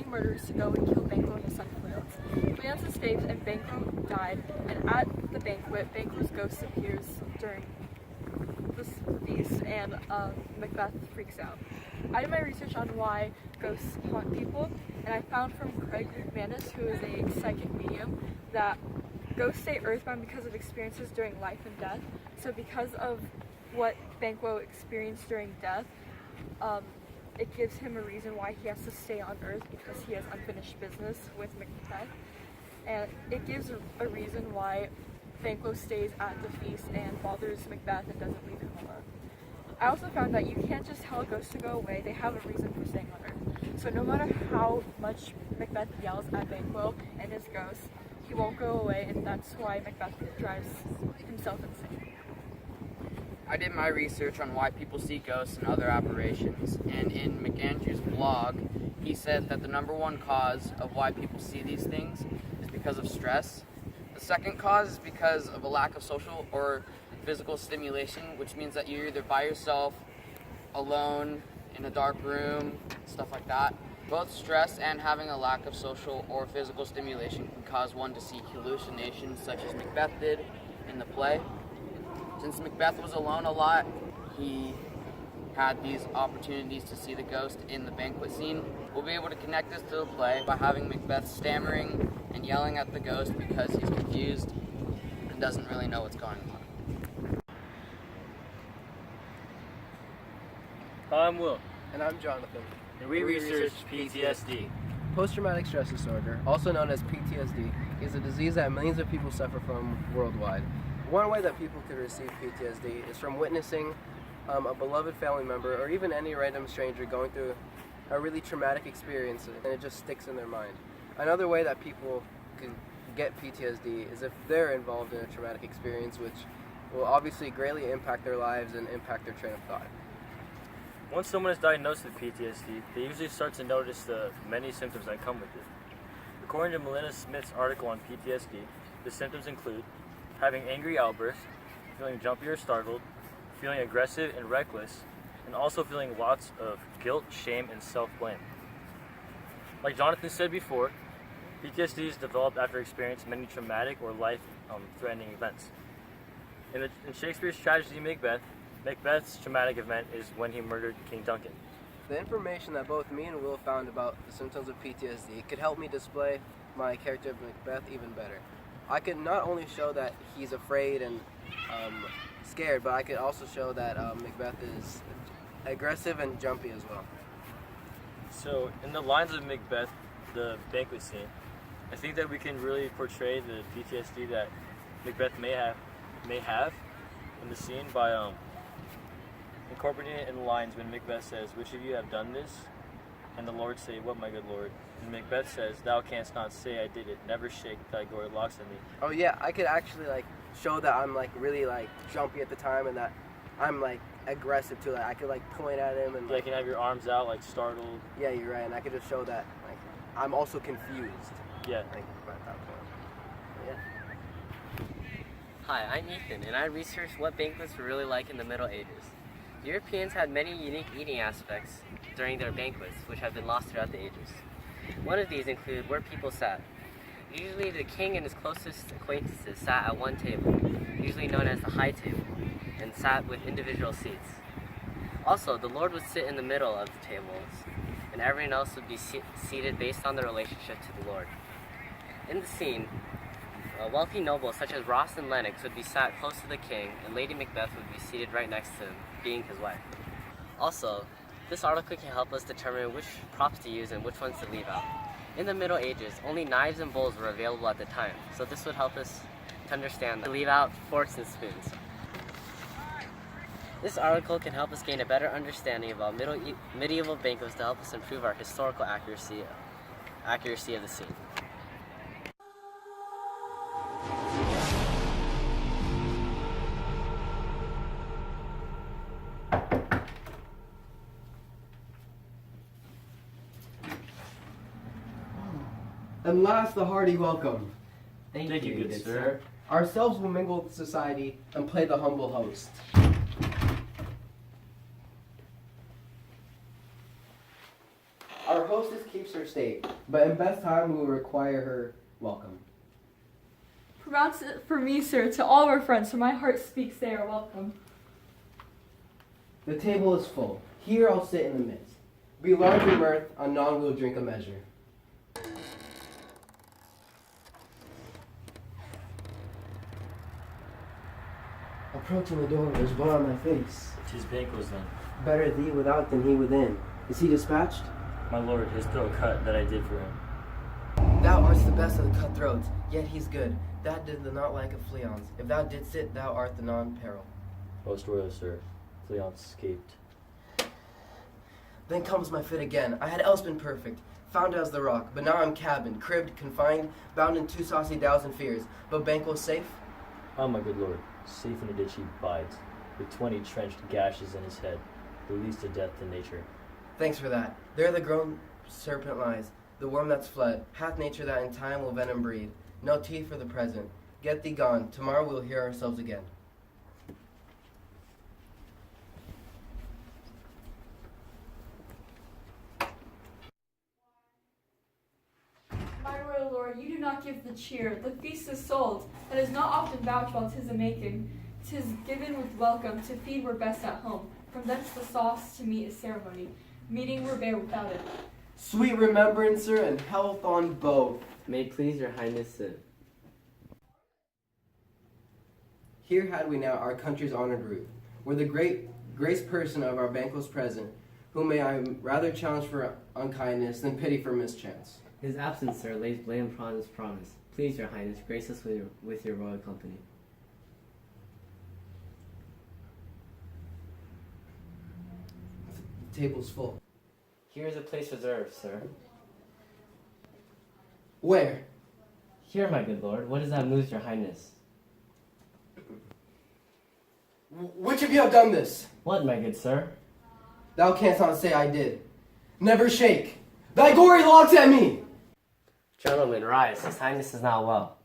arming murderers to go and kill Banquo in the Sunfields. Cleance escaped and Banquo died, and at the banquet, Banquo's ghost appears during the feast, and Macbeth freaks out. I did my research on why ghosts haunt people, and I found from Craig McManus, who is a psychic medium, that ghosts stay earthbound because of experiences during life and death. So because of what Banquo experienced during death, it gives him a reason why he has to stay on Earth, because he has unfinished business with Macbeth. And it gives a reason why Banquo stays at the feast and bothers Macbeth and doesn't leave him alone. I also found that you can't just tell a ghost to go away, they have a reason for staying on Earth. So no matter how much Macbeth yells at Banquo and his ghost, he won't go away, and that's why Macbeth drives himself insane. I did my research on why people see ghosts and other apparitions, and in McAndrew's blog, he said that the number one cause of why people see these things is because of stress. The second cause is because of a lack of social or physical stimulation, which means that you're either by yourself, alone, in a dark room, stuff like that. Both stress and having a lack of social or physical stimulation can cause one to see hallucinations, such as Macbeth did in the play. Since Macbeth was alone a lot, he had these opportunities to see the ghost in the banquet scene. We'll be able to connect this to the play by having Macbeth stammering and yelling at the ghost because he's confused and doesn't really know what's going on. Hi, I'm Will. And I'm Jonathan. And we research PTSD. Post-traumatic stress disorder, also known as PTSD, is a disease that millions of people suffer from worldwide. One way that people could receive PTSD is from witnessing a beloved family member or even any random stranger going through a really traumatic experience, and it just sticks in their mind. Another way that people can get PTSD is if they're involved in a traumatic experience, which will obviously greatly impact their lives and impact their train of thought. Once someone is diagnosed with PTSD, they usually start to notice the many symptoms that come with it. According to Melinda Smith's article on PTSD, the symptoms include having angry outbursts, feeling jumpy or startled, feeling aggressive and reckless, and also feeling lots of guilt, shame, and self-blame. Like Jonathan said before, PTSD is developed after experiencing many traumatic or life-threatening events. In Shakespeare's tragedy Macbeth, Macbeth's traumatic event is when he murdered King Duncan. The information that both me and Will found about the symptoms of PTSD could help me display my character of Macbeth even better. I could not only show that he's afraid and scared, but I could also show that Macbeth is aggressive and jumpy as well. So, in the lines of Macbeth, the banquet scene, I think that we can really portray the PTSD that Macbeth may have in the scene by incorporating it in the lines when Macbeth says, "Which of you have done this?" And the Lord say, "What, my good Lord?" And Macbeth says, "Thou canst not say I did it. Never shake thy gory locks at me." Oh yeah, I could actually show that I'm really jumpy at the time and that I'm aggressive too. I could point at him and you can have your arms out startled. Yeah, you're right, and I could just show that I'm also confused. Yeah. At that point. Yeah. Hi, I'm Ethan, and I researched what banquets were really like in the Middle Ages. Europeans had many unique eating aspects during their banquets, which have been lost throughout the ages. One of these included where people sat. Usually the king and his closest acquaintances sat at one table, usually known as the high table, and sat with individual seats. Also, the Lord would sit in the middle of the tables, and everyone else would be seated based on their relationship to the Lord. In the scene, wealthy nobles such as Ross and Lennox would be sat close to the king, and Lady Macbeth would be seated right next to him, being his wife. Also, this article can help us determine which props to use and which ones to leave out. In the Middle Ages, only knives and bowls were available at the time, so this would help us to understand to leave out forks and spoons. This article can help us gain a better understanding about medieval banquets to help us improve our historical accuracy of the scene. And last, a hearty welcome. Thank you, good sir. Ourselves will mingle with society and play the humble host. Our hostess keeps keeps her state, but in best time we will require her welcome. Pronounce it for me, sir, to all of our friends, for my heart speaks they are welcome. The table is full. Here I'll sit in the midst. Be large in mirth, on none will drink a measure. Approaching the door, there's blood on my face. 'Tis Banquo's then. Better thee without than he within. Is he dispatched? My lord, his throat cut that I did for him. Thou art the best of the cutthroats, yet he's good. That did the not like of Fleance. If thou didst it, thou art the non-peril. Most royal sir, Fleance escaped. Then comes my fit again. I had else been perfect, found as the rock, but now I'm cabined, cribbed, confined, bound in 2 saucy doubts and fears. But Banquo safe? Ah, my good lord, safe in a ditch he bides, with 20 trenched gashes in his head, the least a death in nature. Thanks for that. There the grown serpent lies, the worm that's fled, hath nature that in time will venom breed. No teeth for the present. Get thee gone. Tomorrow we'll hear ourselves again. My royal lord, you do not give the cheer. The feast is sold, and is not often vouched while 'tis a making. 'Tis given with welcome, to feed were best at home. From thence the sauce to meat is ceremony. Meeting were bare without it. Sweet remembrancer and health on both. May it please your highness sit. Here had we now our country's honored root, where the great grace person of our Banquo's present, whom may I rather challenge for unkindness than pity for mischance. His absence, sir, lays blame upon his promise. Please your highness, grace us with your royal company. The table's full. Here is a place reserved, sir. Where? Here, my good lord, what is that moves your highness? Which of you have done this? What, my good sir? Thou canst not say I did. Never shake. Thy gory locks at me! Gentlemen, rise, his highness is not well.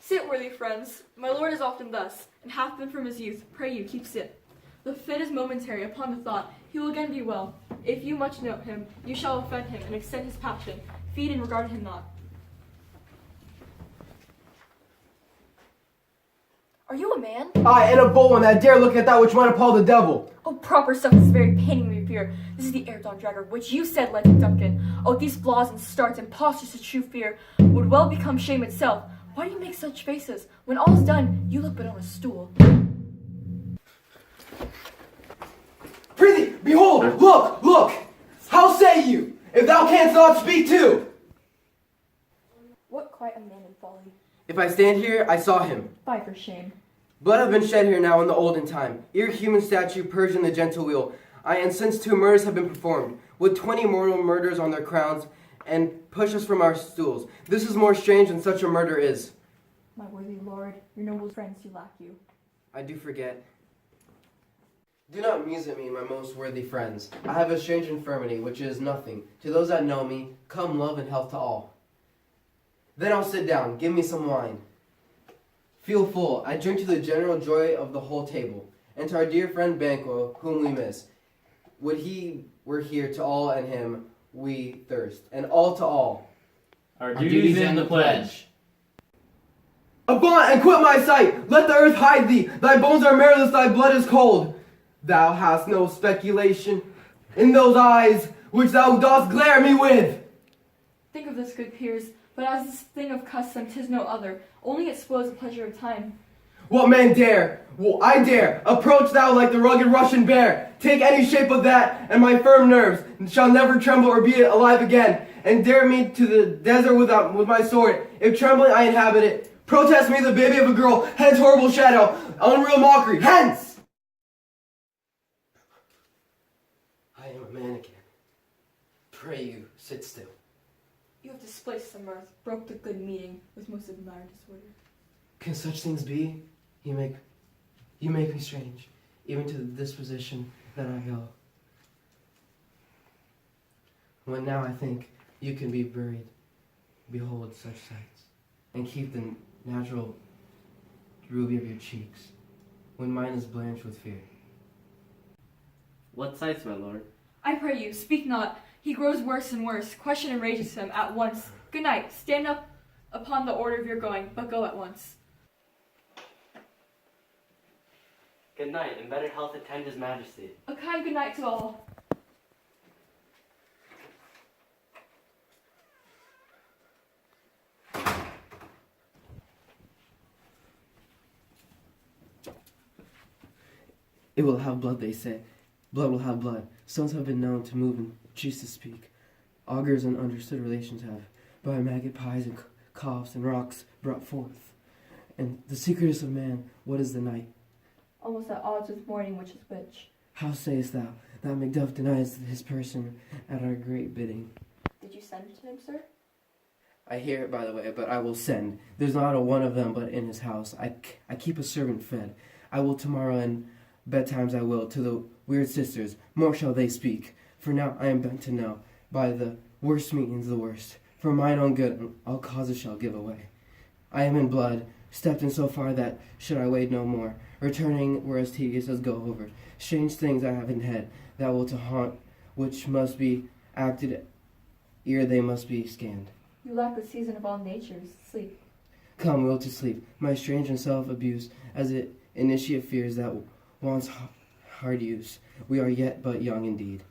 Sit, worthy friends. My lord is often thus, and hath been from his youth. Pray you, keep sit. The fit is momentary. Upon the thought, he will again be well. If you much note him, you shall offend him, and extend his passion. Feed and regard him not. Are you a man? I, and a bold one that dare look at that which might appall the devil. Oh, proper stuff is very paining me fear. This is the air-dawn dragger, which you said led to Duncan. Oh, these flaws and starts and postures to true fear would well become shame itself. Why do you make such faces? When all's done, you look but on a stool. Prithee, behold, look, look! How say you, if thou canst not speak too? What quite a man in folly. If I stand here, I saw him. Fie for shame. Blood have been shed here now in the olden time. Ere human statue purged in the gentle wheel. And since 2 murders have been performed, with 20 mortal murders on their crowns, and push us from our stools. This is more strange than such a murder is. My worthy lord, your noble friends do lack you. I do forget. Do not muse at me, my most worthy friends. I have a strange infirmity, which is nothing. To those that know me, come love and health to all. Then I'll sit down, give me some wine. Feel full, I drink to the general joy of the whole table, and to our dear friend Banquo, whom we miss. Would he were here to all and him we thirst, and all to all. Our duties and the pledge. Avaunt and quit my sight! Let the earth hide thee! Thy bones are marrowless, thy blood is cold. Thou hast no speculation in those eyes which thou dost glare at me with. Think of this, good peers, but as this thing of custom, 'tis no other. Only it spoils the pleasure of time. What man dare? Well, I dare. Approach thou like the rugged Russian bear. Take any shape of that, and my firm nerves shall never tremble or be alive again. And dare me to the desert with my sword. If trembling I inhabit it, protest me the baby of a girl. Hence horrible shadow, unreal mockery. Hence! I am a man again. Pray you, sit still. You have displaced the mirth, broke the good meeting with most admired disorder. Can such things be? You make me strange, even to the disposition that I go. When now I think you can be buried, behold such sights, and keep the natural ruby of your cheeks, when mine is blanched with fear. What sights, my lord? I pray you, speak not. He grows worse and worse. Question enrages him at once. Good night. Stand up upon the order of your going, but go at once. Good night, and better health attend his majesty. A kind good night to all. It will have blood, they say. Blood will have blood. Stones have been known to move and Jesus speak. Augurs and understood relations have, by maggot pies and coughs and rocks brought forth. And the secretest of man, what is the night? Almost at odds with morning, which is which. How sayest thou that Macbeth denies his person at our great bidding? Did you send to him, sir? I hear it, by the way, but I will send. There's not a one of them but in his house. I keep a servant fed. I will tomorrow and bedtimes I will to the weird sisters. More shall they speak. For now I am bent to know, by the worst means the worst. For mine own good all causes shall give away. I am in blood, stepped in so far that should I wade no more. Returning were as tedious as go over. Strange things I have in head that will to haunt, which must be acted ere they must be scanned. You lack the season of all natures, sleep. Come, will to sleep. My strange and self-abuse, as it initiate fears that wants hard use. We are yet but young indeed.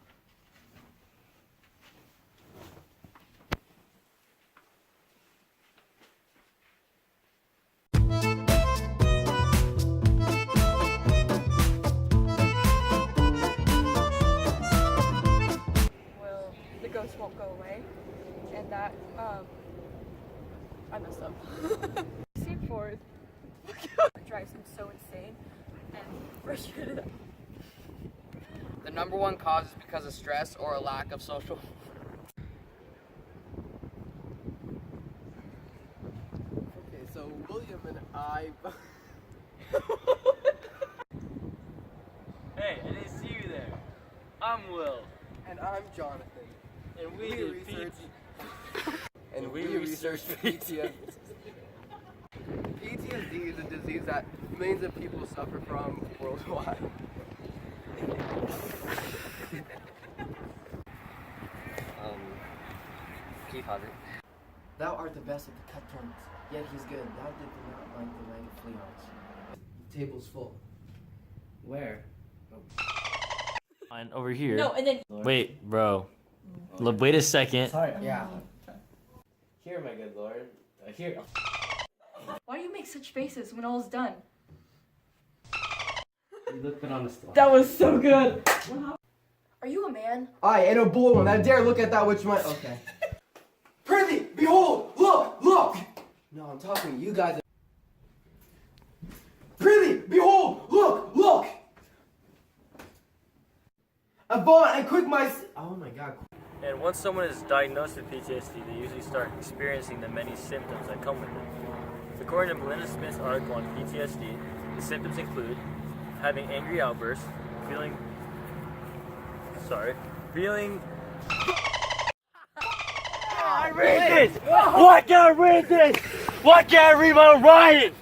Well, the ghost won't go away, and that, I messed up. Scene 4 drives him so insane and frustrated. The number one cause is because of stress or a lack of social. Okay, so William and I... Hey, I didn't see you there. I'm Will. And I'm Jonathan. And We did research- And we researched PTSD. PTSD is a disease that millions of people suffer from worldwide. Can you pause it? Thou art the best of the cutthroats, yet he's good. Thou didst not like the light of fleons. Table's full. Where? Fine, over here. No, and then Wait, bro. Wait a second. Sorry. Yeah. Here, my good lord. Here. why do you make such faces when all is done? You look good on the slide. That was so good. Are you a man? I ain't a bold one. I dare look at that which might. Okay. Prithee, behold, look, look. No, I'm talking to you guys. Prithee, behold, look, look. Avaunt and quick my. Oh my God. And once someone is diagnosed with PTSD, they usually start experiencing the many symptoms that come with it. According to Melinda Smith's article on PTSD, the symptoms include having angry outbursts, feeling. I read this! Why can't I read this? Why can't I read my writing?